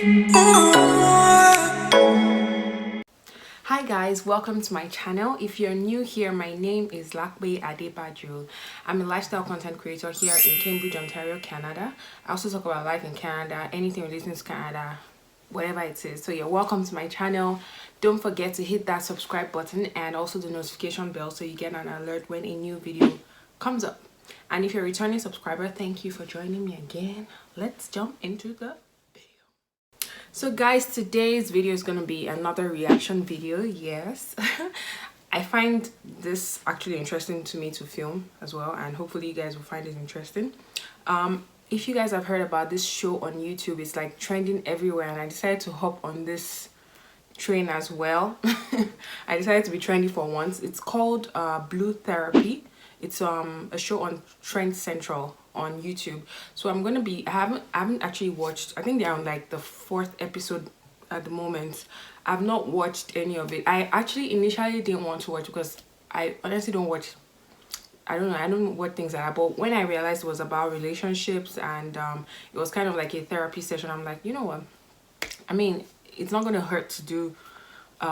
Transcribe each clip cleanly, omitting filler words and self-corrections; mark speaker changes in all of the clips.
Speaker 1: Hi guys, welcome to my channel. If you're new here, my name is Lakbe Adebajo. I'm a lifestyle content creator here in Cambridge, Ontario, Canada. I also talk about life in Canada, anything related to Canada, whatever it is. So you're welcome to my channel. Don't forget to hit that subscribe button and also the notification bell so you get an alert when a new video comes up. And if you're a returning subscriber, thank you for joining me again. Let's jump into the video. So guys, today's video is going to be another reaction video. Yes. I find this actually interesting to me to film as well, and hopefully you guys will find it interesting. If you guys have heard about this show on YouTube, it's like trending everywhere, and I decided to hop on this train as well. I decided to be trendy for once. It's called Blue Therapy. It's a show on Trend Central on YouTube. So I'm gonna be I haven't actually watched, I think they're on like the 4th episode at the moment. I've not watched any of it. I actually initially didn't want to watch because I honestly don't watch, I don't know what things are, but when I realized it was about relationships and it was kind of like a therapy session, I'm like, you know what, I mean, it's not gonna hurt to do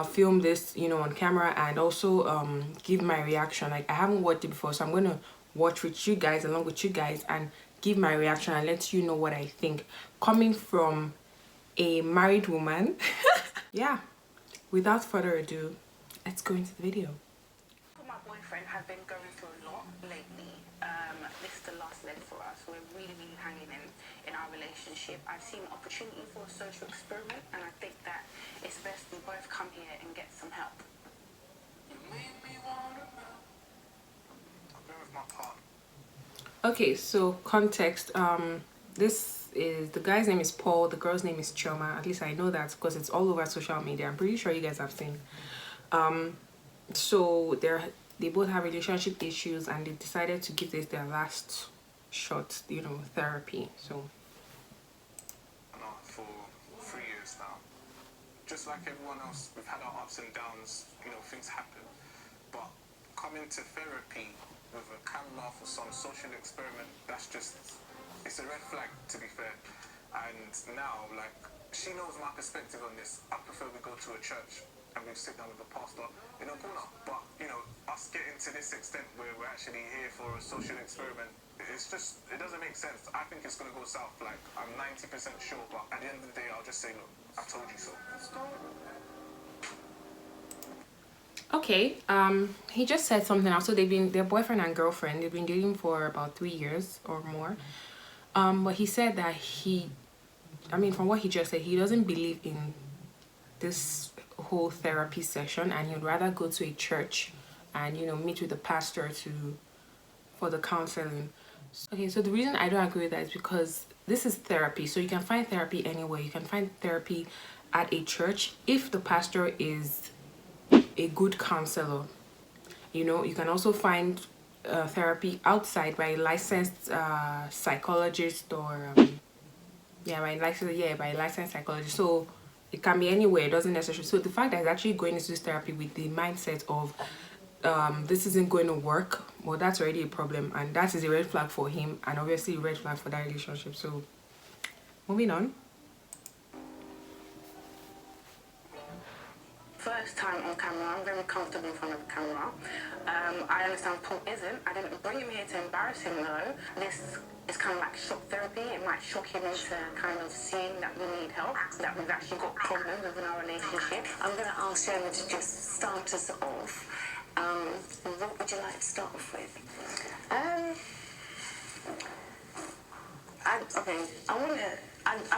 Speaker 1: film this, you know, on camera, and also give my reaction. Like, I haven't watched it before, so I'm gonna watch with you guys, along with you guys, and give my reaction and let you know what I think, coming from a married woman. Yeah, without further ado, let's go into the video.
Speaker 2: My boyfriend has been going through a lot lately. This is the last leg for us. We're really hanging in our relationship. I've seen an opportunity for a social experiment, and I think that it's best we both come here and get some help. You made me wanna know. I've been with my partner.
Speaker 1: Okay, so context. This is, the guy's name is Paul, the girl's name is Chioma. At least I know that because it's all over social media. I'm pretty sure you guys have seen. So they both have relationship issues, and they decided to give this their last shot, you know, therapy. So
Speaker 3: for 3 years now, just like everyone else, we've had our ups and downs, you know, things happen, but coming to therapy with a camera for some social experiment, that's just, it's a red flag, to be fair. And now, like, she knows my perspective on this. I prefer we go to a church and we sit down with the pastor in a corner. But, you know, us getting to this extent where we're actually here for a social experiment, it's just, it doesn't make sense. I think it's going to go south. Like, I'm 90% sure, but at the end of the day, I'll just say, look, I told you so.
Speaker 1: okay, he just said something else. So their boyfriend and girlfriend, they've been dating for about 3 years or more. But he said that from what he just said, he doesn't believe in this whole therapy session, and he'd rather go to a church and, you know, meet with the pastor for the counseling. Okay, so the reason I don't agree with that is because this is therapy. So you can find therapy anywhere. You can find therapy at a church if the pastor is a good counselor. You know, you can also find therapy outside by a licensed psychologist, or by a licensed psychologist. So it can be anywhere, it doesn't necessarily. So the fact that he's actually going into this therapy with the mindset of this isn't going to work, well, that's already a problem, and that is a red flag for him, and obviously a red flag for that relationship. So moving on.
Speaker 2: First time on camera, I'm very comfortable in front of the camera. I understand Paul isn't. I didn't bring him here to embarrass him though. This is kind of like shock therapy. It might shock him into kind of seeing that we need help, that we've actually got problems within our relationship. I'm going to ask Shona to just start us off. What would you like to start off with? I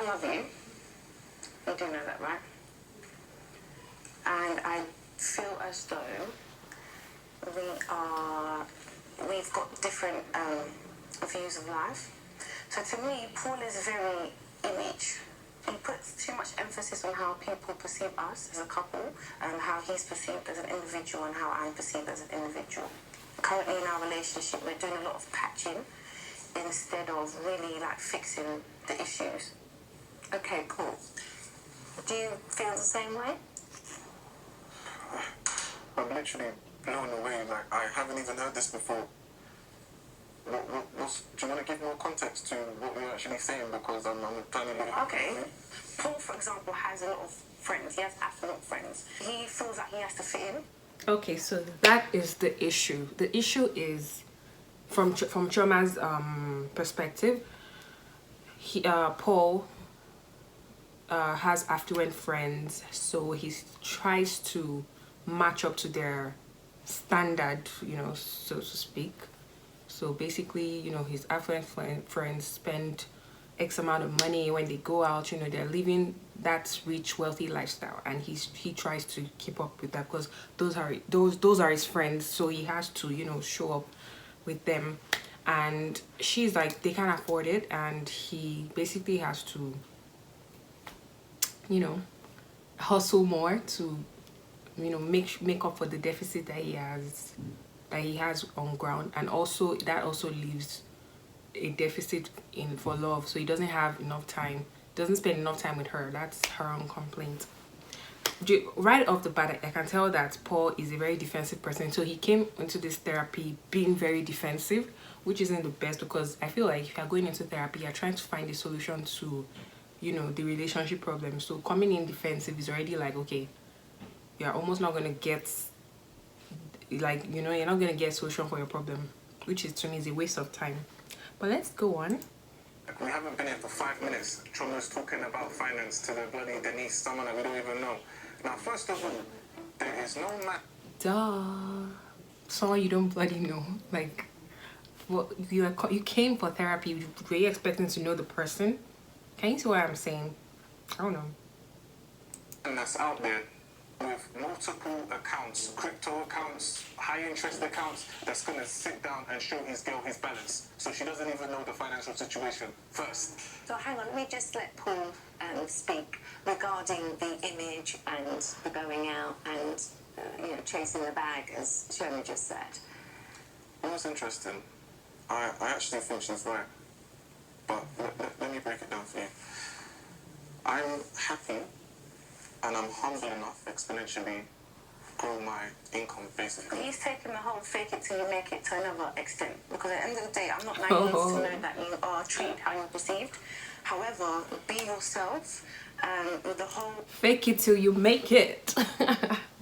Speaker 2: love you. You do know that, right? And I feel as though we've got different views of life. So to me, Paul is very image. He puts too much emphasis on how people perceive us as a couple, and how he's perceived as an individual and how I'm perceived as an individual. Currently in our relationship, we're doing a lot of patching instead of really like fixing the issues. Okay, cool. Do you feel the same way?
Speaker 3: I'm literally blown away. Like, I haven't even heard this before. Do you want to give more context to what you're actually saying? Because I'm trying to look.
Speaker 2: Okay. Paul, for example, has a lot of friends. He has affluent friends. He feels like he has to fit in.
Speaker 1: Okay, so that is the issue. The issue is from Choma's perspective. Paul has affluent friends, so he tries to match up to their standard, you know, so to speak. So basically, you know, his affluent friends spend X amount of money when they go out, you know, they're living that rich, wealthy lifestyle, and he tries to keep up with that because those are his friends, so he has to, you know, show up with them. And she's like, they can't afford it, and he basically has to, you know, hustle more to, you know, make up for the deficit that he has on ground. And also that also leaves a deficit in for love, so he doesn't have enough time, doesn't spend enough time with her. That's her own complaint. Right off the bat, I can tell that Paul is a very defensive person, so he came into this therapy being very defensive, which isn't the best, because I feel like if you're going into therapy, you're trying to find a solution to, you know, the relationship problem. So coming in defensive is already like, okay, you're almost not going to get, like, you know, you're not going to get a solution for your problem, which is, to me, is a waste of time. But let's go on.
Speaker 3: We haven't been here for 5 minutes. Choma's talking about finance to the bloody Denise, someone that we don't even know. Now, first of all, there is no man.
Speaker 1: Duh. Someone you don't bloody know. Like, well, you came for therapy. Were you expecting to know the person? Can you see what I'm saying? I don't know.
Speaker 3: And that's out there with multiple accounts, crypto accounts, high interest accounts, that's going to sit down and show his girl his balance. So she doesn't even know the financial situation first.
Speaker 2: So hang on, let me just let Paul speak regarding the image and the going out and you know, chasing the bag, as Shona just said.
Speaker 3: Well, that's interesting. I actually think she's right. But let me break it down for you. I'm happy and I'm humble enough exponentially grow my income, basically.
Speaker 2: He's taken the whole fake it till you make it to another extent, because at the end of the day, I'm not naive to know that you are treated how you're perceived. However, be yourself, with the whole
Speaker 1: fake it till you make it.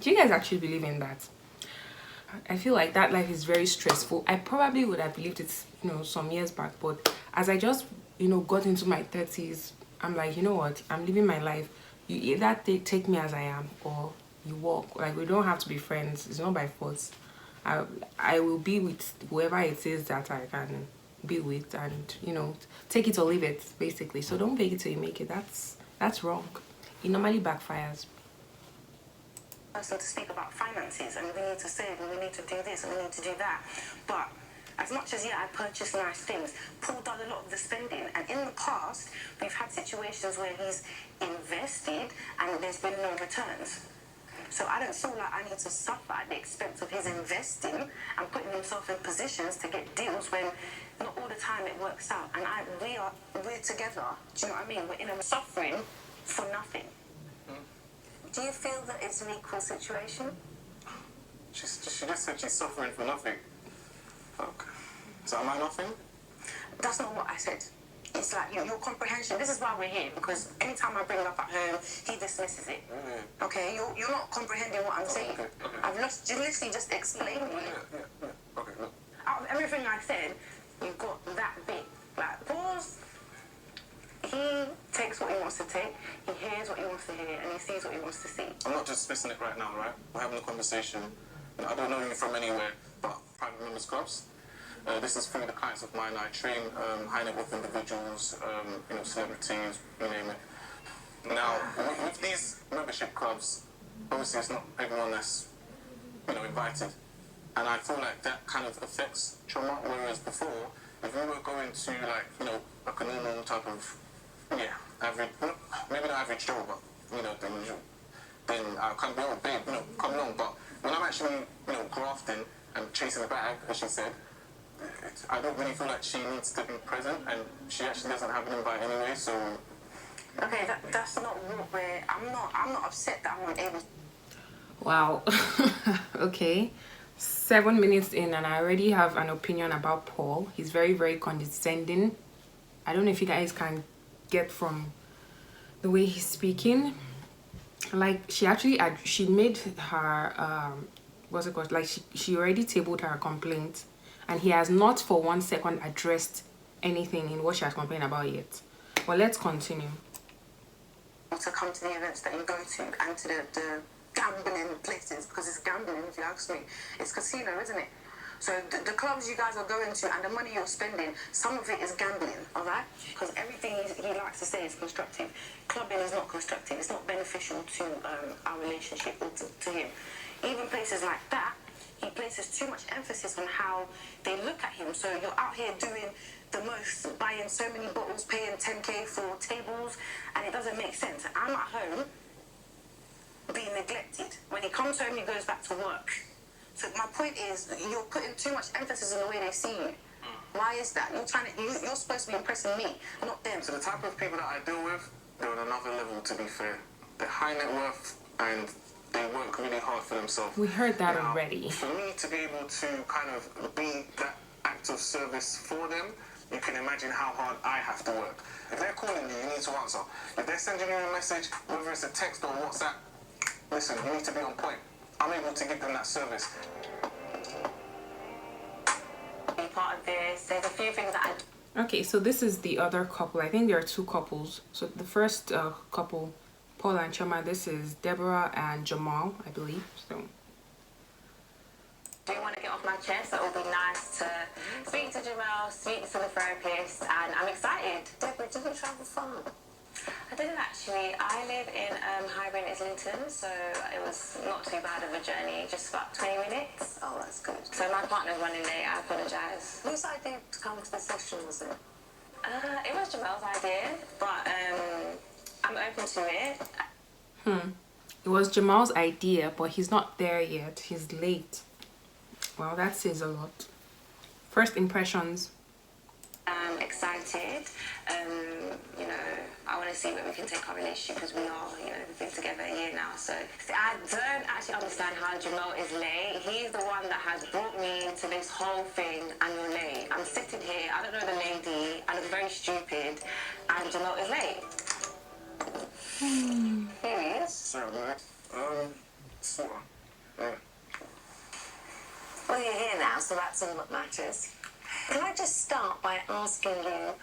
Speaker 1: Do you guys actually believe in that? I feel like that life is very stressful. I probably would have believed it, you know, some years back, but as I just, you know, got into my 30s, I'm like, you know what, I'm living my life. You either take me as I am, or you walk. Like, we don't have to be friends. It's not by force. I will be with whoever it is that I can be with, and, you know, take it or leave it, basically. So don't fake it till you make it. That's wrong. It normally backfires.
Speaker 2: Person to speak about finances, and we need to save, and we need to do this, and we need to do that. But as much as, yeah, I purchase nice things, Paul does a lot of the spending. And in the past, we've had situations where he's invested and there's been no returns. So I don't feel like I need to suffer at the expense of his investing and putting himself in positions to get deals when not all the time it works out. And we're together. Do you know what I mean? We're in a suffering for nothing. Do you feel that it's an equal situation?
Speaker 3: She just said she's suffering for nothing. Okay. So am I nothing?
Speaker 2: That's not what I said. It's like your comprehension. This is why we're here, because anytime I bring it up at home, he dismisses it.
Speaker 3: Mm-hmm.
Speaker 2: Okay, you're not comprehending what I'm saying.
Speaker 3: Okay.
Speaker 2: I've literally just explained it.
Speaker 3: Yeah. Okay, look.
Speaker 2: Out of everything I said, you got that bit. Like, pause. He takes what he wants to take, he hears what he wants to hear, and he sees what he wants to see.
Speaker 3: I'm not just dismissing it right now, right? We're having a conversation. I don't know you from anywhere, but private members clubs. This is through the clients of mine. I train high net worth individuals, you know, celebrities, you name it. Now, with these membership clubs, obviously it's not everyone that's, you know, invited. And I feel like that kind of affects Choma, whereas before, if we were going to, like, you know, like a normal type of, yeah, average, maybe not average Joe, but, you know, the usual, then I can't be, oh, babe, you know, come along. But when I'm actually, you know, grafting and chasing the bag, as she said, I don't really feel like she needs to be present, and she actually doesn't have an invite anyway, so...
Speaker 2: Okay, that's not what I'm not upset that I'm not able...
Speaker 1: Wow. Okay. 7 minutes in and I already have an opinion about Paul. He's very, very condescending. I don't know if you guys can get from the way he's speaking. Like, she made her what's it called, like she already tabled her complaint, and he has not for 1 second addressed anything in what she has complained about yet. But let's continue.
Speaker 2: To come to the events that you go to and to the gambling places, because it's gambling, if you ask me. It's casino, isn't it? So the clubs you guys are going to and the money you're spending, some of it is gambling, all right? Because everything he likes to say is constructive. Clubbing is not constructive. It's not beneficial to our relationship or to him. Even places like that, he places too much emphasis on how they look at him. So you're out here doing the most, buying so many bottles, paying 10k for tables, and it doesn't make sense. I'm at home being neglected. When he comes home, he goes back to work. So my point is, you're putting too much emphasis on the way they see you. Why is that? You're supposed to be impressing me, not them.
Speaker 3: So the type of people that I deal with, they're on another level, to be fair. They're high net worth and they work really hard for themselves.
Speaker 1: We heard that
Speaker 3: now,
Speaker 1: already.
Speaker 3: For me to be able to kind of be that act of service for them, you can imagine how hard I have to work. If they're calling you, you need to answer. If they're sending you a message, whether it's a text or WhatsApp, listen, you need to be on point. I'm able to give them that service.
Speaker 2: Be part of this. There's a few things that
Speaker 1: Okay, so this is the other couple. I think there are 2 couples. So the first couple, Paul and Choma, this is Deborah and Jamal, I believe. So
Speaker 2: do want to get off my chest, so it will be nice to speak to Jamel, speak to the therapist, and I'm excited. Deborah, did you travel far? I didn't actually. I live in Highbury, Islington, so it was not too bad of a journey, just about 20 minutes.
Speaker 4: Oh, that's good.
Speaker 2: So my partner's running late, I apologise.
Speaker 4: Whose idea to come to the session was it?
Speaker 2: It was Jamel's idea, but I'm open to it.
Speaker 1: it was Jamal's idea, but he's not there yet. He's late. Well, that says a lot. First impressions.
Speaker 2: I'm excited. You know, I want to see where we can take our relationship, because we are, you know, we've been together a year now. So I don't actually understand how Jamal is late. He's the one that has brought me to this whole thing, and you're late. I'm sitting here, I don't know the lady, I look very stupid, and Jamal is late. Here he is.
Speaker 3: Sorry, man. Sort of. Yeah.
Speaker 4: Well, you're here now, so that's all that matters. Can I just start by asking you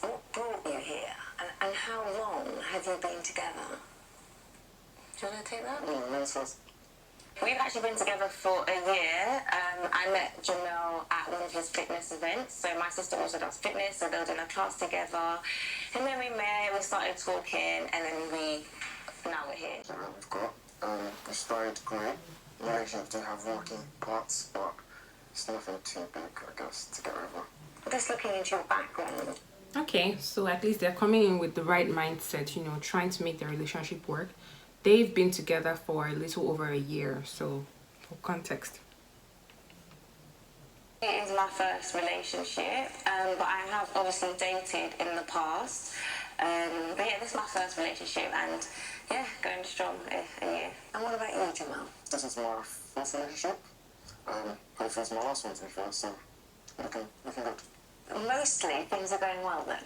Speaker 4: what brought you here and how long have you been together?
Speaker 2: Do you want to take that?
Speaker 3: Mm,
Speaker 2: We've actually been together for a year. I met Jamel at one of his fitness events. So my sister also does fitness, so they were doing a class together. And then we met, we started talking, and then now we're here.
Speaker 3: We've got, we started great. Relationships do have rocky parts, but it's nothing too big, I guess, to get over.
Speaker 4: Just looking into your background.
Speaker 1: Okay, so at least they're coming in with the right mindset, you know, trying to make their relationship work. They've been together for a little over a year, so for context.
Speaker 2: It is my first relationship, but I have obviously dated in the past. But yeah, this is my first relationship, and yeah, going strong a year.
Speaker 4: And what about you, Jamal?
Speaker 3: This is my fourth relationship. Hopefully it's my last one to be fair, so looking good.
Speaker 4: Mostly things are going well then.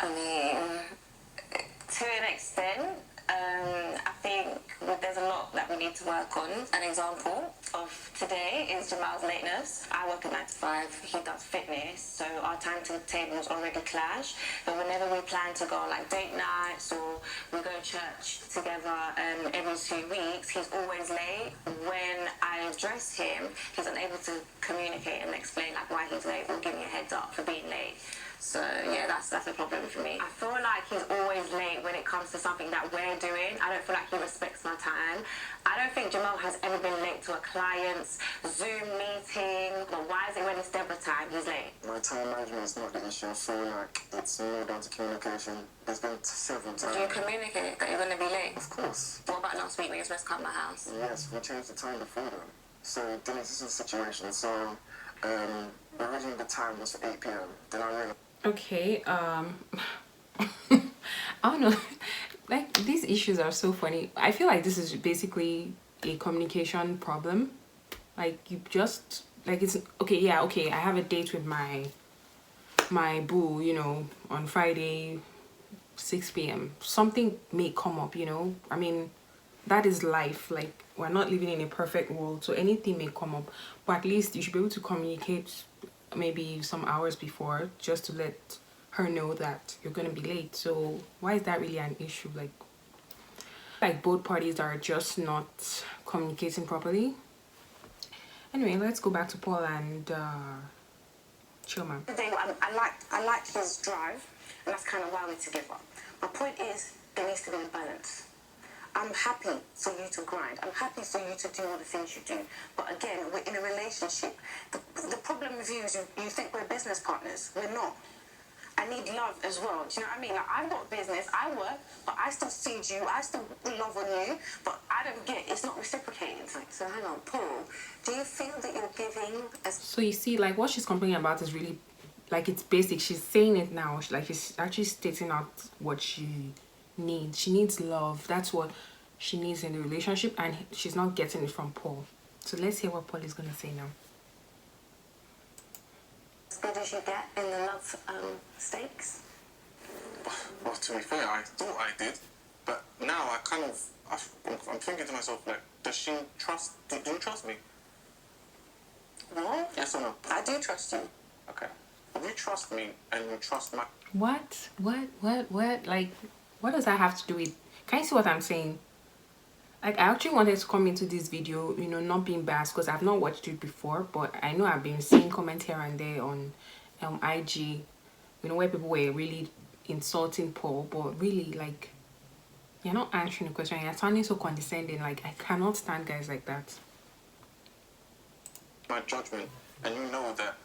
Speaker 2: I mean, to an extent, I think there's a lot that we need to work on. An example of today is Jamal's lateness. I work at 9 to 5, he does fitness, so our timetables already clash. But whenever we plan to go on like date nights or we go to church together every 2 weeks, he's always late. When I address him, he's unable to communicate and explain like why he's late or give me a heads up for being late. So yeah, that's a problem for me. I feel like he's always late when it comes to something that we're doing. I don't feel like he respects my time. I don't think Jamal has ever been late to a client's Zoom meeting. But why is it when it's Deborah time, he's late?
Speaker 3: My time management is not the issue. I feel like it's more down to communication. There's been several times.
Speaker 2: Do you communicate that you're going to be late?
Speaker 3: Of course.
Speaker 2: What about last week when you were supposed to come to my house?
Speaker 3: Yes, we changed the time before then. So this is the situation. So originally the time was for 8 p.m. Then I realized.
Speaker 1: Okay, I don't know. Like, these issues are so funny. I feel like this is basically a communication problem. Like, you just, like, it's okay, yeah, okay, I have a date with my boo, you know, on Friday 6 p.m. Something may come up, you know. I mean, that is life. Like, we're not living in a perfect world, so anything may come up, but at least you should be able to communicate maybe some hours before, just to let her know that you're gonna be late. So why is that really an issue? Like both parties are just not communicating properly. Anyway, let's go back to Paul and Chillman.
Speaker 2: I like his drive, and that's kind of why we're together. My point is, there needs to be a balance. I'm happy for you to grind. I'm happy for you to do all the things you do. But again, we're in a relationship. The problem with you is you think we're business partners. We're not. I need love as well. Do you know what I mean? Like, I've got business, I work, but I still feed you, I still love on you, but I don't get, it's not reciprocating.
Speaker 4: So hang on, Paul, do you feel that you're giving as...
Speaker 1: So you see, like, what she's complaining about is really, like, it's basic. She's saying it now. Like, she's actually stating out what she needs. She needs love. That's what she needs in the relationship, and she's not getting it from Paul. So let's hear what Paul is going to say now.
Speaker 4: As good as you get in the love stakes?
Speaker 3: Well, to be fair, I thought I did, but now I'm thinking to myself, like, does you trust me?
Speaker 2: What?
Speaker 3: Yes or no?
Speaker 2: I do trust you.
Speaker 3: Okay. If you trust me and you trust my...
Speaker 1: What? Like, what does that have to do with... Can you see what I'm saying? Like, I actually wanted to come into this video, you know, not being biased, because I've not watched it before, but I know I've been seeing comments here and there on IG, you know, where people were really insulting Paul, but really, like, you're not answering the question. You're sounding so condescending. Like, I cannot stand guys like that.
Speaker 3: My judgment, and you know that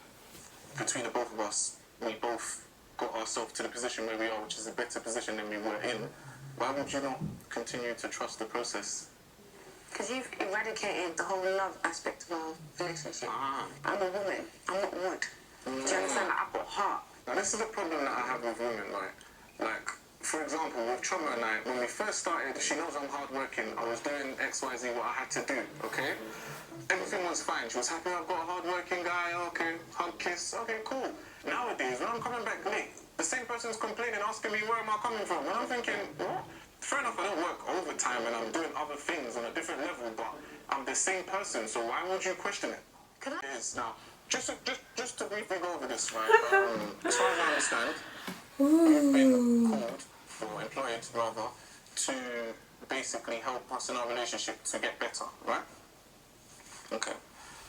Speaker 3: between the both of us, we both got ourselves to the position where we are, which is a better position than we were in. Why would you not continue to trust the process?
Speaker 2: Because you've eradicated the whole love aspect of our relationship.
Speaker 3: Ah.
Speaker 2: I'm a woman. I'm not wood. Do you understand? Like, I've got heart.
Speaker 3: Now, this is a problem that I have with women, right? Like, for example, with Choma and I, when we first started, she knows I'm hardworking. I was doing XYZ, what I had to do, okay? Everything was fine. She was happy I've got a hardworking guy, okay, hug, kiss, okay, cool. Nowadays, when I'm coming back late, the same person's complaining, asking me where am I coming from? And I'm thinking, what? Fair enough, I don't work overtime and I'm doing other things on a different level, but I'm the same person, so why would you question it?
Speaker 2: Can I?
Speaker 3: Yes, now, just to briefly go over this, right? As far as I understand, you've been called, or employed rather, to basically help us in our relationship to get better, right? Okay.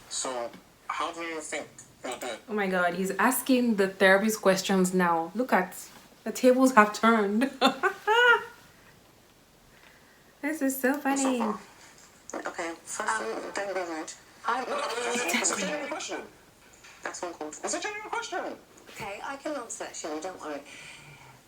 Speaker 3: So, how do you think you're doing?
Speaker 1: Oh my god, he's asking the therapist questions now. Look at, the tables have turned. This is so funny.
Speaker 2: So okay, first, don't be rude.
Speaker 3: It's a genuine question.
Speaker 2: That's one called.
Speaker 3: It's a genuine question.
Speaker 4: Okay, I can answer that, Shimon, don't worry.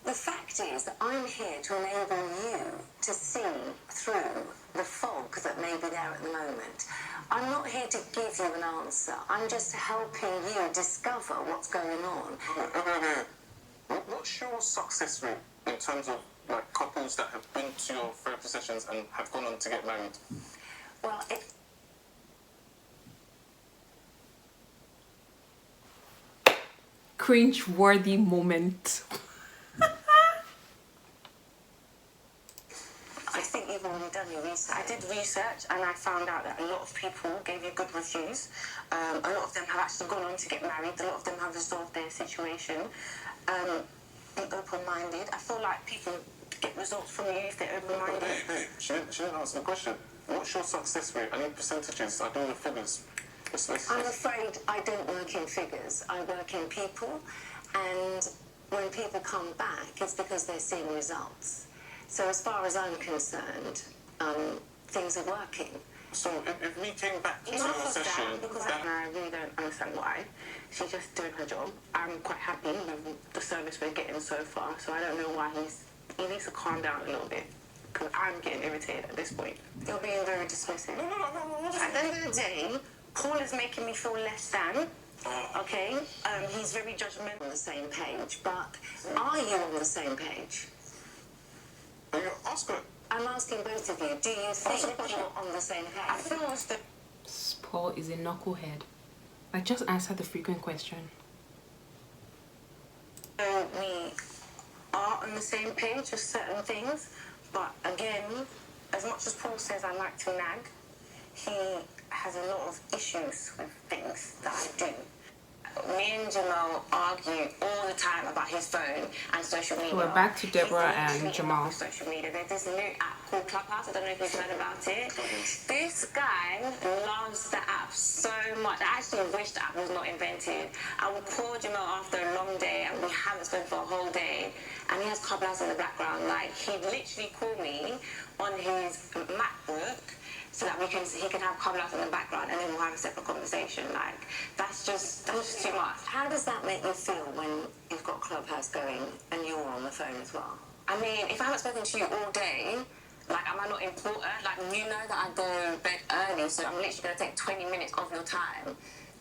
Speaker 4: The fact is that I'm here to enable you to see through the fog that may be there at the moment. I'm not here to give you an answer. I'm just helping you discover what's going on.
Speaker 3: Okay. What's your success rate in terms of like couples that have been to your therapy sessions and have gone on to get married?
Speaker 4: Well,
Speaker 1: Cringe-worthy moment.
Speaker 4: I think you've already done your research.
Speaker 2: I did research and I found out that a lot of people gave you good reviews. A lot of them have actually gone on to get married. A lot of them have resolved their situation. Be open-minded. I feel like people get results from you if they're open-minded.
Speaker 3: Hey, she didn't answer the question. What's your success rate? I need percentages. I don't know figures.
Speaker 4: I'm afraid I don't work in figures. I work in people, and when people come back, it's because they're seeing results. So as far as I'm concerned, things are working.
Speaker 3: So if we came back to your session...
Speaker 2: Because I really don't understand why. She's just doing her job. I'm quite happy with the service we're getting so far, so I don't know why he needs to calm down a little bit. Because I'm getting irritated at this point. You're being very dismissive.
Speaker 3: No.
Speaker 2: At the end of the day, Paul is making me feel less than, okay? He's very judgmental.
Speaker 4: On the same page, but are you on the same page?
Speaker 3: Are you asking?
Speaker 4: I'm asking both of you, do you think you're on the same
Speaker 2: I
Speaker 4: page?
Speaker 2: feel as though...
Speaker 1: Paul is a knucklehead. Like, just answer the frequent question.
Speaker 2: We are on the same page with certain things, but again, as much as Paul says I like to nag, he has a lot of issues with things that I do. Me and Jamal argue all the time about his phone and social media.
Speaker 1: So we're back to Deborah and Jamal.
Speaker 2: Social media. There's this new app called Clubhouse. I don't know if you've heard about it. This guy loves the app so much. I actually wish the app was not invented. I will call Jamal after a long day and we haven't spoken for a whole day, and he has Clubhouse in the background. Like, he literally called me on his MacBook so that he can have Clubhouse in the background, and then we'll have a separate conversation. Like, that's just too much.
Speaker 4: How does that make you feel when you've got Clubhouse going and you're on the phone as well?
Speaker 2: I mean, if I haven't spoken to you all day, like, am I not important? Like, you know that I go to bed early, so I'm literally going to take 20 minutes of your time.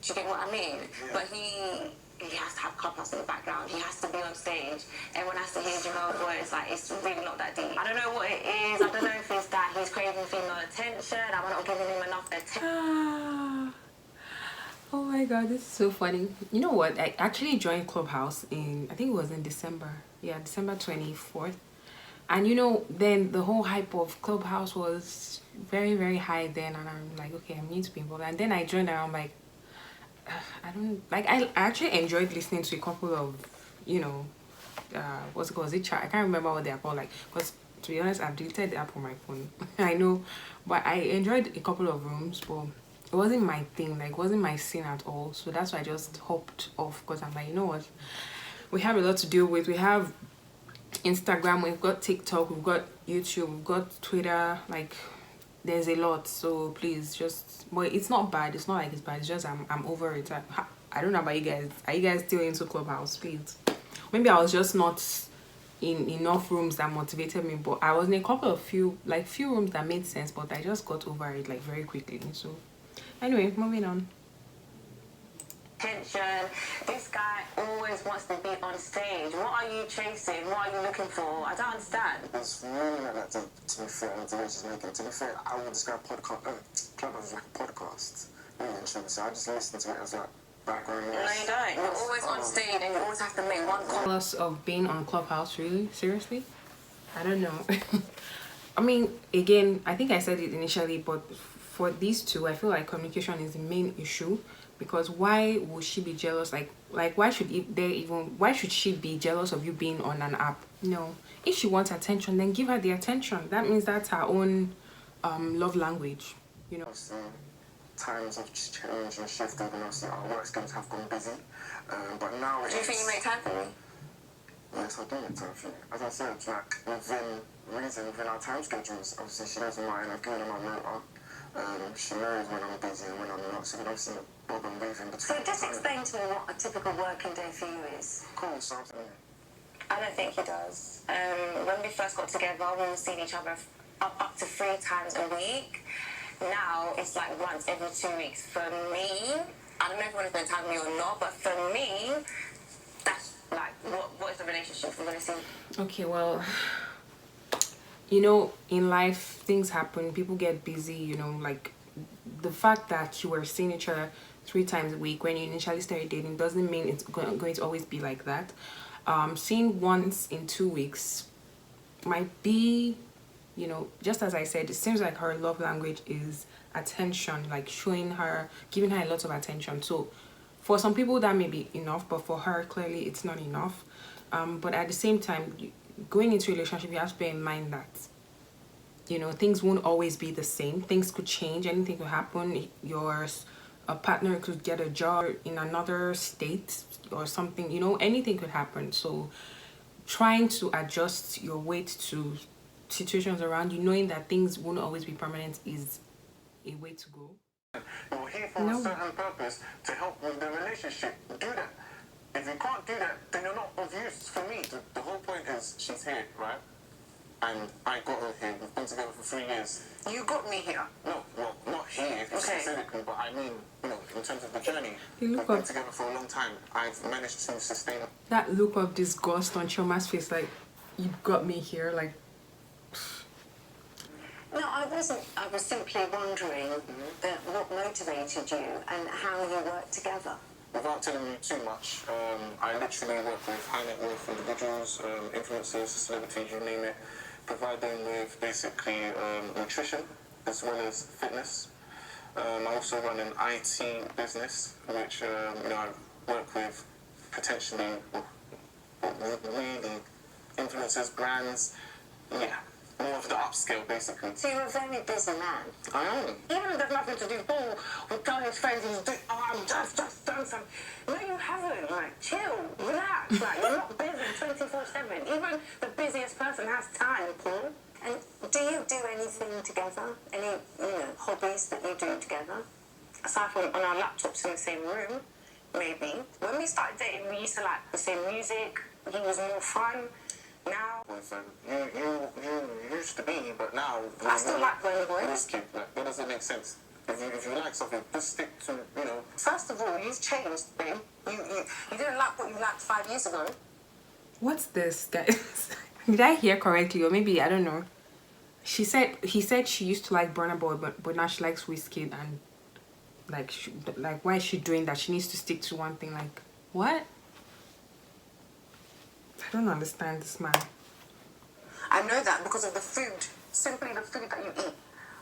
Speaker 2: Do you get what I mean? Yeah. But he has to have Clubhouse in the background. He has to be on stage. Everyone has to hear Jamal's voice. Like, it's really not that deep. I don't know what it is. I don't know if it's that he's craving female attention. I'm not giving him enough attention.
Speaker 1: Oh my god, this is so funny. You know what? I actually joined Clubhouse in, I think it was in December. Yeah, December 24th. And you know, then the whole hype of Clubhouse was very, very high then. And I'm like, okay, I need to be involved. And then I joined and I'm like, I don't like. I actually enjoyed listening to a couple of, you know, what's it called? Is it chat? I can't remember what they're called. Like, because to be honest, I've deleted the app on my phone. I know, but I enjoyed a couple of rooms, but it wasn't my thing. Like, it wasn't my scene at all. So that's why I just hopped off, because I'm like, you know what? We have a lot to deal with. We have Instagram, we've got TikTok, we've got YouTube, we've got Twitter. Like, there's a lot. So please just, well, it's not bad. It's not like it's bad. It's just I'm over it. I don't know about you guys. Are you guys still into Clubhouse? Please. Maybe I was just not in enough rooms that motivated me, but I was in a couple of few rooms that made sense, but I just got over it like very quickly. So anyway, moving on.
Speaker 2: Attention. This guy always wants to be on stage. What are you chasing? What are you looking for? I don't understand.
Speaker 5: It's really not that to be fair, and the way she's making. To be fair, I would describe Clubhouse as like a podcast. Really and truly. So I just listen to it as like background noise.
Speaker 2: No, you don't. You're always on stage and you always have to make one comment.
Speaker 1: Jealous of being on Clubhouse, really? Seriously? I don't know. I mean, again, I think I said it initially, but for these two, I feel like communication is the main issue. Because why would she be jealous? Like why should she be jealous of you being on an app? No, if she wants attention, then give her the attention. That means that's her own love language, you know.
Speaker 5: Times have changed and shifted, and obviously our work schedules have gone busy. But now,
Speaker 2: do you think you make time for me?
Speaker 5: Yes, I do make time for you. As I said, like within our time schedules, obviously she knows mine. I've given her my motor. She knows when I'm busy and when I'm not, so we don't see the bob and weave in between.
Speaker 4: So just explain to me what a typical working day for you is.
Speaker 5: Cool, something.
Speaker 2: I don't think he does. When we first got together, we were seeing each other up to 3 times a week. Now it's like once every 2 weeks. For me, I don't know if you want to spend time with me or not, but for me, that's like, what is the relationship we're going to see?
Speaker 1: Okay, well, you know, in life things happen, people get busy, you know. Like, the fact that you were seeing each other 3 times a week when you initially started dating doesn't mean it's going to always be like that. Seeing once in 2 weeks might be, you know, just as I said, it seems like her love language is attention, like giving her a lot of attention. So for some people that may be enough, but for her clearly it's not enough. But at the same time, going into a relationship, you have to bear in mind that, you know, things won't always be the same. Things could change. Anything could happen. A partner could get a job in another state or something, you know, anything could happen. So trying to adjust your weight to situations around you, knowing that things won't always be permanent, is a way to go.
Speaker 5: You're here for a certain purpose to help with the relationship. Do that. If you can't do that, then you're not of use for me. The whole point is she's here, right? And I got her here. We've been together for 3 years.
Speaker 2: You got me here.
Speaker 5: No, well, not here specifically, but I mean, you know, in terms of the journey. We've been together for a long time. I've managed to sustain it.
Speaker 1: That look of disgust on Chioma's face, like, you got me here, like.
Speaker 4: No, I wasn't. I was simply wondering what motivated you and how you work together.
Speaker 5: Without telling you too much, I literally work with high net worth individuals, influencers, celebrities, you name it, provide them with basically nutrition as well as fitness. I also run an IT business, which I work with potentially really influencers, brands, yeah. More of the upscale, basically.
Speaker 4: So you're a very busy man.
Speaker 5: I am.
Speaker 2: Even if there's nothing to do, Paul will tell his friends he's doing, I've just done something. No, you haven't. Like, chill, relax. Like, you're not busy 24/7. Even the busiest person has time, Paul.
Speaker 4: And do you do anything together? Any, hobbies that you do together?
Speaker 2: Aside from on our laptops in the same room, maybe. When we started dating, we used to like the same music. He was more fun. Now,
Speaker 5: You used to be, but now...
Speaker 2: I still like Burna Boy.
Speaker 5: Risky. Like, that doesn't make sense. If you like something, just stick to,
Speaker 2: First of all, you've changed, babe. You didn't like what you liked 5 years ago.
Speaker 1: What's this, guys? Did I hear correctly? Or maybe, I don't know. He said she used to like Burna Boy, but now she likes Wizkid, and like why is she doing that? She needs to stick to one thing. Like, what? I don't understand this man.
Speaker 2: I know that because of the food. Simply the food that you eat.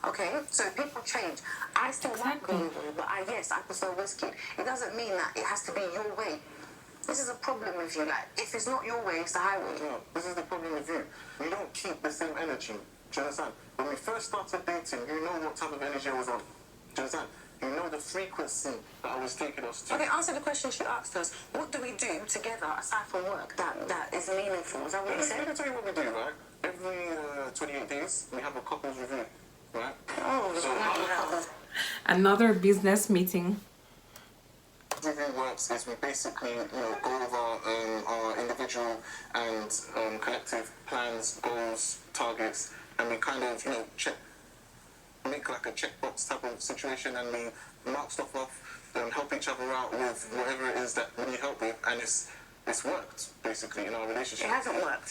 Speaker 2: Okay? So people change. I still like Burna Boy, but I prefer Wizkid. It doesn't mean that it has to be your way. This is a problem with you. Like, if it's not your way, it's the highway.
Speaker 5: No, this is the problem with you. You don't keep the same energy. Do you understand? When we first started dating, you know what type of energy I was on. Do you understand? You know the frequency that I was taking us to.
Speaker 2: Okay, answer the question she asked us. What do we do together aside from work that is meaningful? Is that what you said?
Speaker 5: Let me tell you what we do, right? Every 28 days, we have a couples review, right?
Speaker 2: Oh,
Speaker 5: So
Speaker 1: Another business meeting.
Speaker 5: review works is we basically, go over our individual and collective plans, goals, targets, and we kind of, make like a checkbox type of situation, and we mark stuff off, help each other out with whatever it is that we need help with, and it's worked basically in our relationship.
Speaker 2: It hasn't worked.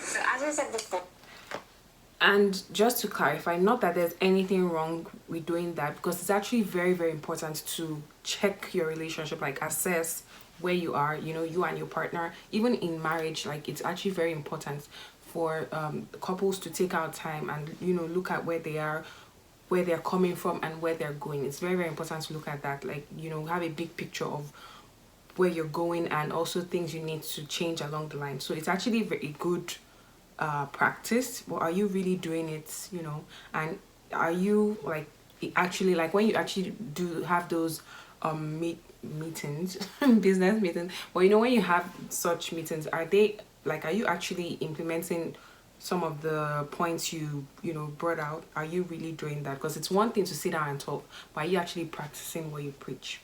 Speaker 2: So as we said before.
Speaker 1: And just to clarify, not that there's anything wrong with doing that, because it's actually very, very important to check your relationship, like assess where you are, you and your partner. Even in marriage, like, it's actually very important for couples to take out time and, look at where they are, where they're coming from, and where they're going. It's very, very important to look at that, like, have a big picture of where you're going, and also things you need to change along the line. So it's actually very good practice. But are you really doing it? And are you actually, like, when you actually do have those meetings, business meetings, well, when you have such meetings, are you actually implementing some of the points you brought out? Are you really doing that? Because it's one thing to sit down and talk, but are you actually practicing what you preach?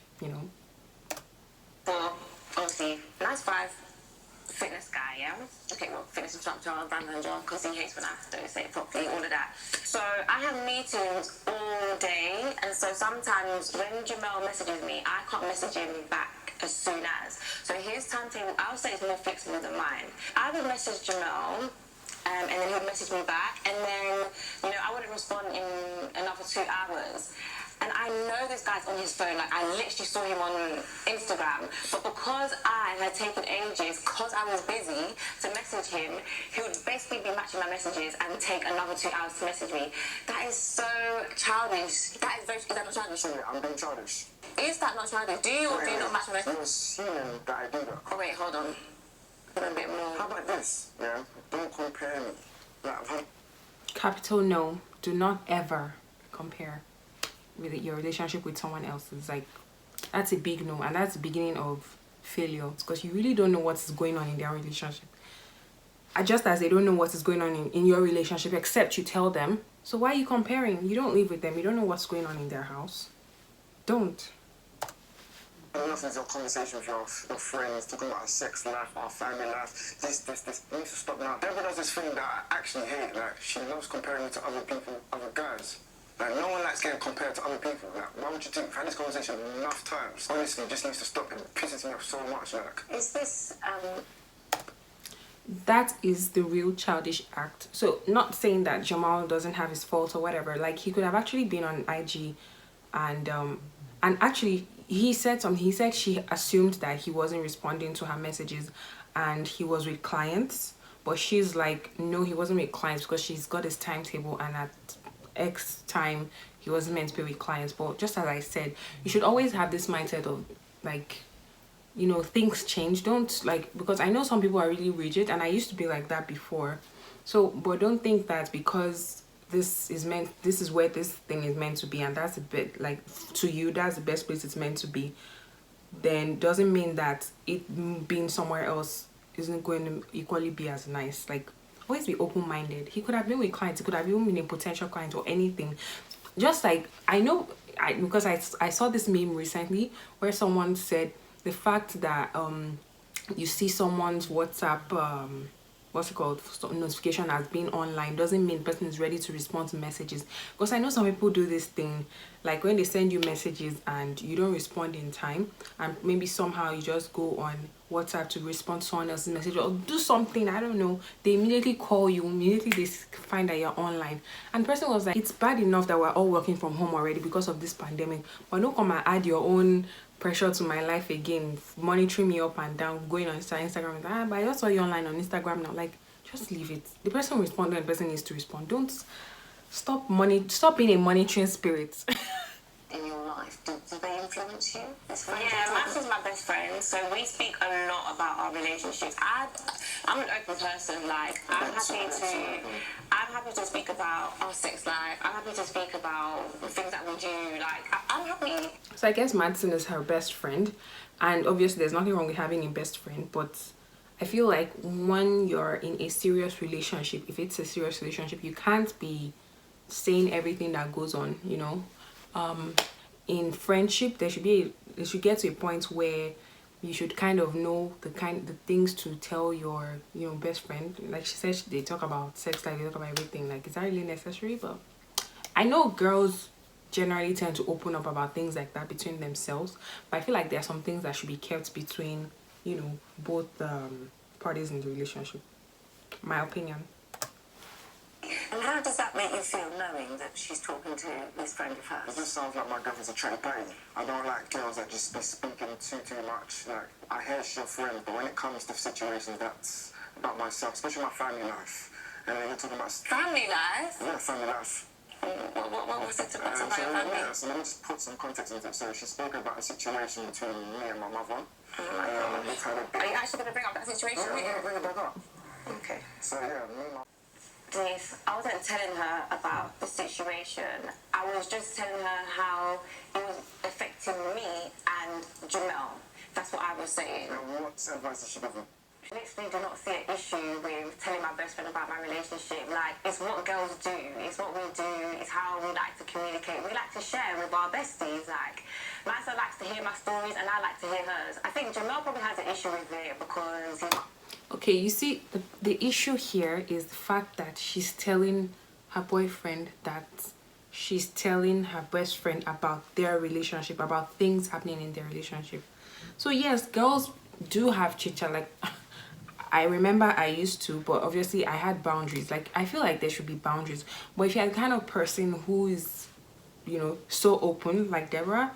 Speaker 2: So, obviously, 9-to-5 fitness guy, yeah? Okay, well, fitness instructor, brand manager, because he hates when I don't say it properly, all of that. So I have meetings all day, and so sometimes when Jamel messages me, I can't message him back as soon as. So his timetable, I'll say, it's more flexible than mine. I would message Jamel, and then he would message me back, and then, I wouldn't respond in another 2 hours. And I know this guy's on his phone, like, I literally saw him on Instagram, but because I had taken ages, because I was busy to message him, he would basically be matching my messages and take another 2 hours to message me. That is so childish. Is that not childish?
Speaker 5: Yeah, I'm being childish.
Speaker 2: Is that not childish? Do you or do you not match my messages?
Speaker 5: You're assuming that I do that.
Speaker 2: Oh wait, hold on. A bit more.
Speaker 5: How about this? Yeah, don't compare me. Like,
Speaker 1: Capital no. Do not ever compare with your relationship with someone else's. Like, that's a big no, and that's the beginning of failure, because you really don't know what's going on in their relationship. Just as they don't know what is going on in your relationship, except you tell them. So why are you comparing? You don't live with them. You don't know what's going on in their house. Don't.
Speaker 5: enough of your conversation with your friends, talking about our sex life, our family life, this. You need to stop now. Deborah does this thing that I actually hate. Like, she loves comparing me to other people, other guys. Like, no one likes getting compared to other people. Like, why would you do? We've had this conversation enough times. Honestly, it just needs to stop. It pisses me off so much. Like,
Speaker 2: Is this,
Speaker 1: that is the real childish act. So not saying that Jamal doesn't have his fault or whatever, like he could have actually been on IG and actually he said something. He said she assumed that he wasn't responding to her messages and he was with clients, but she's like, no, he wasn't with clients because she's got his timetable and at X time he wasn't meant to be with clients. But just as I said, you should always have this mindset of like, you know, things change. Don't like, because I know some people are really rigid and I used to be like that before. So but don't think that because this is where this thing is meant to be and that's a bit like, to you that's the best place it's meant to be, then doesn't mean that it being somewhere else isn't going to equally be as nice. Like, always be open-minded. He could have been with clients, he could have even been a potential client or anything. Just like, I know, because I saw this meme recently where someone said the fact that you see someone's WhatsApp what's it called, notification as being online doesn't mean the person is ready to respond to messages. Because I know some people do this thing, like when they send you messages and you don't respond in time, and maybe somehow you just go on WhatsApp to respond to someone else's message or do something, I don't know, they immediately call you, immediately they find that you're online. And the person was like, it's bad enough that we're all working from home already because of this pandemic, but don't come and add your own pressure to my life again, monitoring me up and down, going on Instagram and but I just saw you online on Instagram now. Like, just leave it. The person will respond when the person needs to respond. Don't stop being a monitoring spirit.
Speaker 4: In your life, do they influence you?
Speaker 2: Yeah, Max is my best friend, so we speak a lot about our relationships. I'm an open person. Like, I'm happy to speak about our sex life. I'm happy to speak about things that we do. Like, I'm happy.
Speaker 1: So I guess Madison is her best friend, and obviously there's nothing wrong with having a best friend, but I feel like when you're in a serious relationship, if it's a serious relationship, you can't be saying everything that goes on, you know. In friendship, there should get to a point where you should kind of know the things to tell your, you know, best friend. Like she said, they talk about sex life, they talk about everything. Like, is that really necessary? But I know girls generally tend to open up about things like that between themselves, but I feel like there are some things that should be kept between, you know, both parties in the relationship. My opinion.
Speaker 4: And how does that make you feel knowing that she's talking to this friend of hers?
Speaker 5: It just sounds like my girlfriend's a trick party. I don't like girls that just be speaking too much. Like, I hear she's your friend, but when it comes to situations that's about myself, especially my family life, and then you're talking about
Speaker 2: Family life?
Speaker 5: yeah, family life.
Speaker 2: What was it about your family?
Speaker 5: Yeah, so let me just put some context into it. So she spoke about a situation between me and my mother. We've had a bit...
Speaker 2: Are you actually going to bring up that situation?
Speaker 5: Yeah, bring it back up.
Speaker 2: Okay.
Speaker 5: So yeah, me and my...
Speaker 2: Denise, I wasn't telling her about the situation. I was just telling her how it was affecting me and Jamel. That's what I was saying.
Speaker 5: And what advice did she give her?
Speaker 2: Literally do not see an issue with telling my best friend about my relationship. Like, it's what girls do. It's what we do. It's how we like to communicate. We like to share with our besties. Like, Lisa likes to hear my stories and I like to hear hers. I think Jamel probably has an issue with it because
Speaker 1: Okay, you see, the issue here is the fact that she's telling her boyfriend that she's telling her best friend about their relationship, about things happening in their relationship. So yes, girls do have chit-chat. Like, I remember I used to, but obviously I had boundaries. Like, I feel like there should be boundaries. But if you're the kind of person who is, you know, so open like Deborah,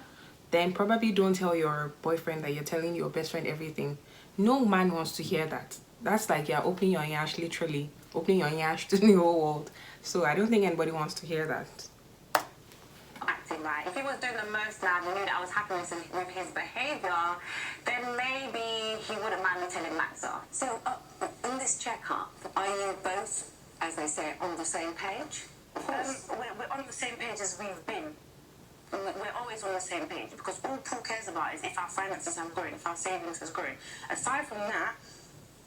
Speaker 1: then probably don't tell your boyfriend that you're telling your best friend everything. No man wants to hear that. That's like you're opening your yash, literally opening your yash to the whole world. So I don't think anybody wants to hear that.
Speaker 2: acting right. If he was doing the most now and knew that I was happy with his behaviour, then maybe he wouldn't mind me telling Maxa.
Speaker 4: So, in this checkup, are you both, as they say, on the same page?
Speaker 2: We're on the same page as we've been. We're always on the same page because all Paul cares about is if our finances have grown, if our savings has grown. Aside from that,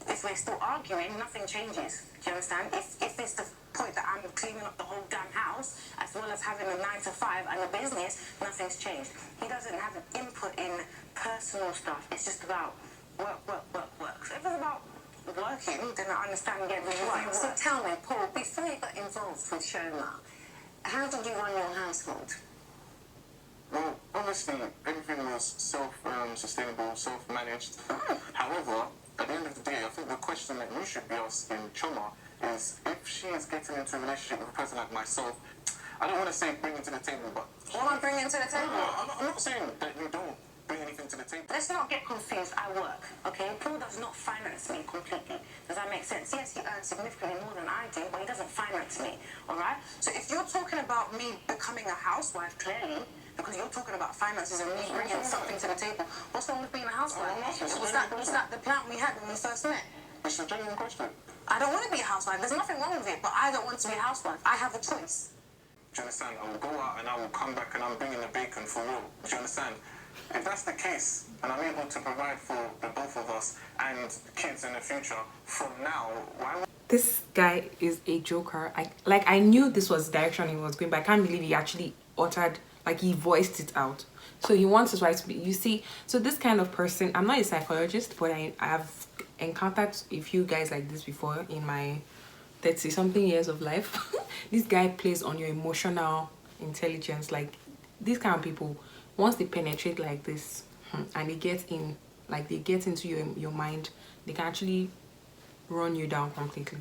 Speaker 2: if we're still arguing, nothing changes. Do you understand? If it's the point that I'm cleaning up the whole damn house, as well as having a 9 to 5 and a business, nothing's changed. He doesn't have an input in personal stuff. It's just about work. So if it's about working, then I understand and get really
Speaker 4: Right, so tell me, Paul, before you got involved with Shoma, how did you run your household?
Speaker 5: Well, honestly, everything was self-sustainable, self-managed. However, at the end of the day, I think the question that you should be asking Choma is if she is getting into a relationship with a person like myself, I don't want to say bring it to the table, but...
Speaker 2: What am I bringing to the table?
Speaker 5: I'm not saying that you don't bring anything to the table.
Speaker 2: Let's not get confused. I work, okay? Paul does not finance me completely. Does that make sense? Yes, he earns significantly more than I do, but he doesn't finance me, all right? So if you're talking about me becoming a housewife, clearly, because you're talking about finances and me bringing something to the table, what's wrong with being a housewife? Was that the plan we had when we first met?
Speaker 5: It's a genuine question.
Speaker 2: I don't want to be a housewife. There's nothing wrong with it, but I don't want to be a housewife. I have a choice.
Speaker 5: Do you understand? I will go out and I will come back and I'm bringing the bacon for real. Do you understand? If that's the case, and I'm able to provide for the both of us and kids in the future, from now, why would...
Speaker 1: This guy is a joker. I knew this was the direction he was going, but I can't believe he actually uttered, like he voiced it out. So he wants his wife to be, you see, so this kind of person, I'm not a psychologist, but I've encountered a few guys like this before in my 30-something years of life. This guy plays on your emotional intelligence. Like, these kind of people, once they penetrate like this and they get in, like they get into your mind, they can actually run you down completely.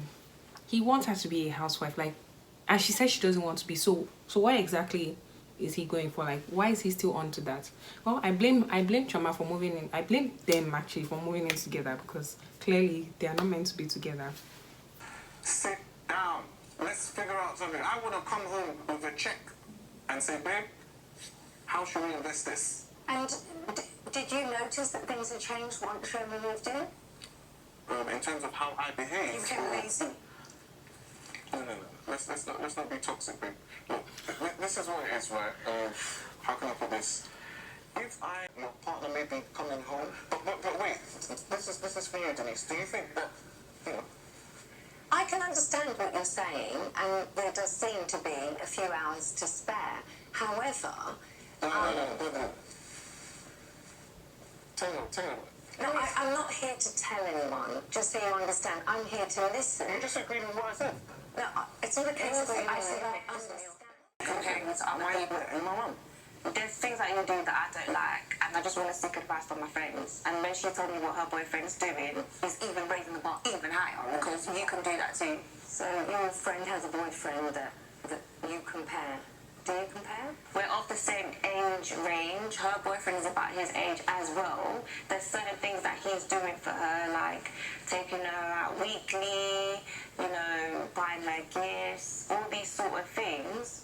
Speaker 1: He wants her to be a housewife, like, and she says she doesn't want to be. So what exactly is he going for? Like, why is he still on to that? Well, I blame Choma for moving in. I blame them actually for moving in together, because clearly they are not meant to be together.
Speaker 5: Sit down. Let's figure out something. I want to come home with a check and say, babe, how should we invest this?
Speaker 4: And did you notice that things had changed once Roma moved in?
Speaker 5: In terms of how I behave.
Speaker 2: You became lazy.
Speaker 5: No. Let's not be toxic, babe. Look, this is what it is, right? How can I put this? If your partner may be coming home, but wait, this is for you, Denise. Do you think that, you know?
Speaker 4: I can understand what you're saying, and there does seem to be a few hours to spare. However,
Speaker 5: No. Tell me.
Speaker 4: No, I'm not here to tell anyone, just so you understand. I'm here to listen.
Speaker 5: You just agreed with what I said.
Speaker 4: No, it's not a case of I said I understand.
Speaker 2: Comparing this up, why are you putting my mum? There's things that you do that I don't like, and I just want to seek advice from my friends. And when she told me what her boyfriend's doing, he's even raising the bar even higher, because you can do that too.
Speaker 4: So your friend has a boyfriend that you compare. Do you compare?
Speaker 2: We're of the same age range. Her boyfriend is about his age as well. There's certain things that he's doing for her, like taking her out weekly, you know, buying her gifts, all these sort of things.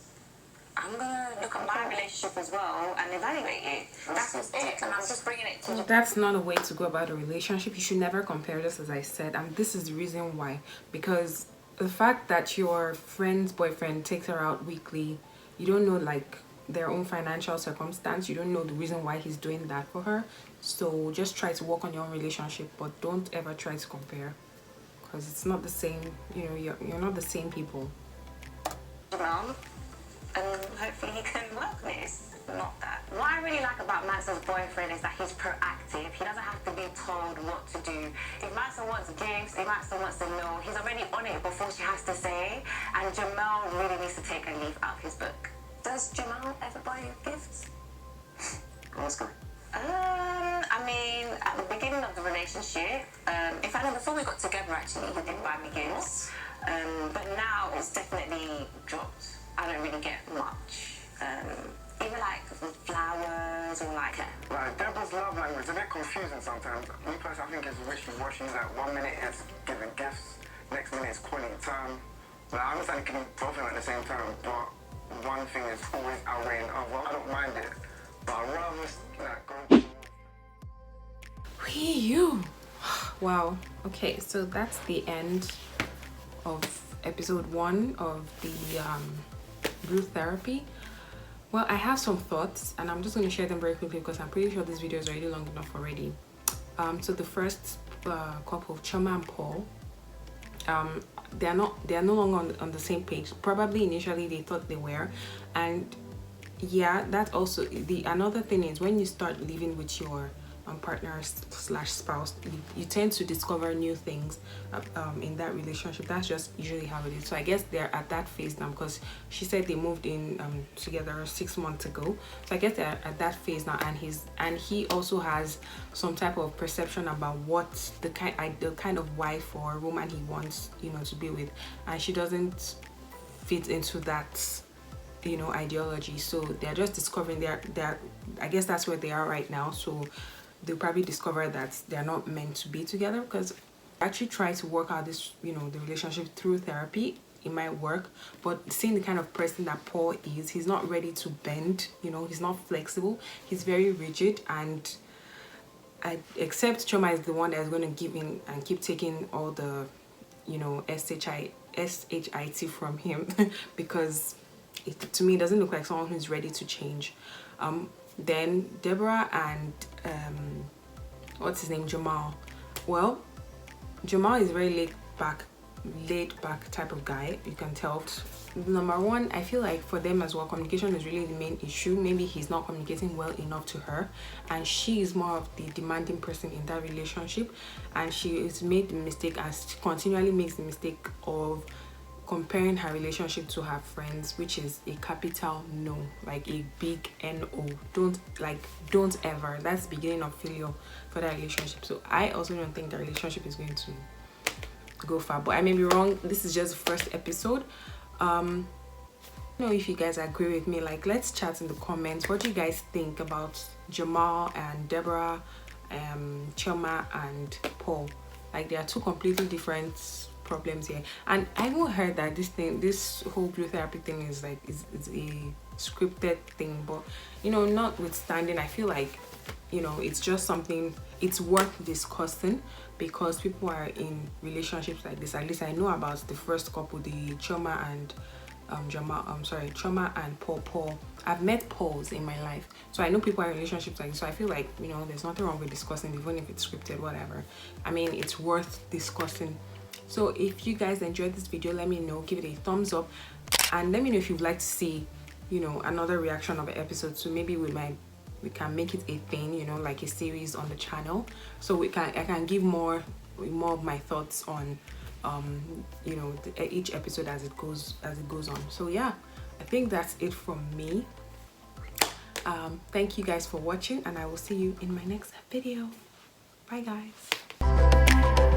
Speaker 2: I'm gonna look at my relationship as well and evaluate it. That's just it, and I'm just bringing it to you.
Speaker 1: That's not a way to go about a relationship. You should never compare this, as I said, and this is the reason why. Because the fact that your friend's boyfriend takes her out weekly, you don't know like their own financial circumstance, you don't know the reason why he's doing that for her. So just try to work on your own relationship, but don't ever try to compare, because it's not the same. You know, you're not the same people.
Speaker 2: Well, and hopefully he can work this. Not that. What I really like about Max's boyfriend is that he's proactive. He doesn't have to be told what to do. If Maxon wants gifts, if Maxon wants a meal, he's already on it before she has to say. And Jamal really needs to take a leaf out of his book.
Speaker 4: Does Jamal ever buy you gifts?
Speaker 5: Ask her.
Speaker 2: I mean, at the beginning of the relationship, in fact, no, before we got together, actually, he did buy me gifts. But now it's definitely dropped. I don't really get much. Even like flowers or like...
Speaker 5: Like, Deborah's love language is a bit confusing sometimes. Me personally, I think it's wishy-washy. Like, 1 minute is giving gifts, next minute is quality time. Like, I understand it can be both of them at the same time, but one thing is always outweighing the other. I don't mind it, but I'd rather like go...
Speaker 1: You. Wow. Okay, so that's the end of episode 1 of the group therapy. Well, I have some thoughts and I'm just going to share them very quickly because I'm pretty sure this video is already long enough already. So the first couple, Choma and Paul, they are no longer on the same page. Probably initially they thought they were, and yeah, that also another thing is when you start living with your partner slash spouse, you tend to discover new things in that relationship. That's just usually how it is. So I guess they're at that phase now, because she said they moved in together 6 months ago. So I guess they're at that phase now, and he also has some type of perception about what the kind of wife or woman he wants, you know, to be with, and she doesn't fit into that, you know, ideology. So they're just discovering they're I guess that's where they are right now. So they'll probably discover that they're not meant to be together, because I actually try to work out this, you know, the relationship through therapy. It might work, but seeing the kind of person that Paul is, he's not ready to bend, you know, he's not flexible, he's very rigid. And I accept Choma is the one that's going to give in and keep taking all the, you know, SHIT from him because to me it doesn't look like someone who's ready to change. Then Deborah and what's his name, Jamal. Well, Jamal is very laid back type of guy. You can tell. Number one, I feel like for them as well, communication is really the main issue. Maybe he's not communicating well enough to her, and she is more of the demanding person in that relationship, and she has made the mistake, and continually makes the mistake of comparing her relationship to her friends, which is a capital no, like a big no. Don't ever. That's the beginning of failure for that relationship. So I also don't think the relationship is going to go far, but I may be wrong. This is just the first episode. Know if you guys agree with me. Like, let's chat in the comments. What do you guys think about Jamal and Deborah, Choma and Paul? Like, they are two completely different problems here. And I even heard that this whole blue therapy thing is like is a scripted thing, but you know, notwithstanding, I feel like, you know, it's just something it's worth discussing, because people are in relationships like this. At least I know about the first couple, the Choma and Choma and Paul. I've met Pauls in my life, so I know people are in relationships like this. So I feel like, you know, there's nothing wrong with discussing, even if it's scripted, whatever. I mean, it's worth discussing. So if you guys enjoyed this video, let me know, give it a thumbs up, and let me know if you'd like to see, you know, another reaction of an episode. So maybe we can make it a thing, you know, like a series on the channel, so I can give more of my thoughts on you know, each episode as it goes on. So yeah, I think that's it from me. Thank you guys for watching, and I will see you in my next video. Bye guys.